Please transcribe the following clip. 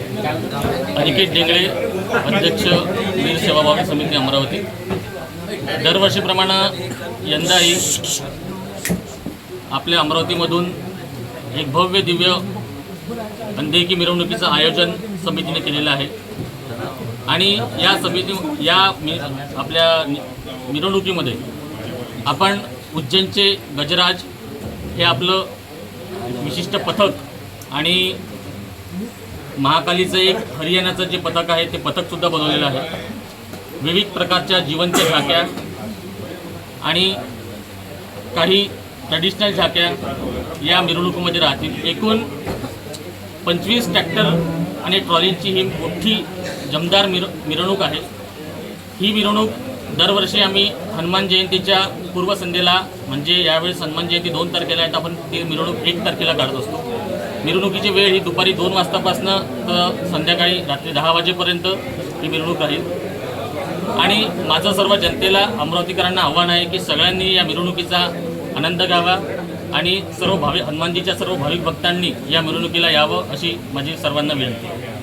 अनिकेत डेंगळे, अध्यक्ष वीर सेवाभावी समिती अमरावती। दरवर्षीप्रमाणे यंदाही आपल्या अमरावतीमधून एक भव्य दिव्य अंधेकी मिरवणुकीचं आयोजन समितीने केलेलं आहे आणि आपल्या मिरवणुकीमध्ये आपण उज्जैनचे गजराज हे आपलं विशिष्ट पथक आणि महाकालीचं एक हरियाणाचं जे पथक आहे ते पथकसुद्धा बनवलेलं आहे। विविध प्रकारच्या जिवंत झाक्या आणि काही ट्रॅडिशनल झाक्या या मिरवणुकीमध्ये राहतील। एकूण 25 ट्रॅक्टर आणि ट्रॉलींची ही मोठी जमदार मिरवणूक आहे। ही मिरवणूक दरवर्षी आम्ही हनुमान जयंतीच्या पूर्वसंध्येला, म्हणजे यावेळेस हनुमान जयंती 2 तारखेला आहे तर आपण ती मिरवणूक 1 तारखेला काढत असतो। मिरवणुकीची वेळ ही दुपारी 2 वाजतापासनं तर संध्याकाळी रात्री 10 वाजेपर्यंत ही मिरवणूक राहील। आणि माझं सर्व जनतेला, अमरावतीकरांना आव्हान आहे की सगळ्यांनी या मिरवणुकीचा आनंद घ्यावा आणि हनुमानजीच्या सर्व भाविक भक्तांनी या मिरवणुकीला यावं अशी माझी सर्वांना विनंती आहे।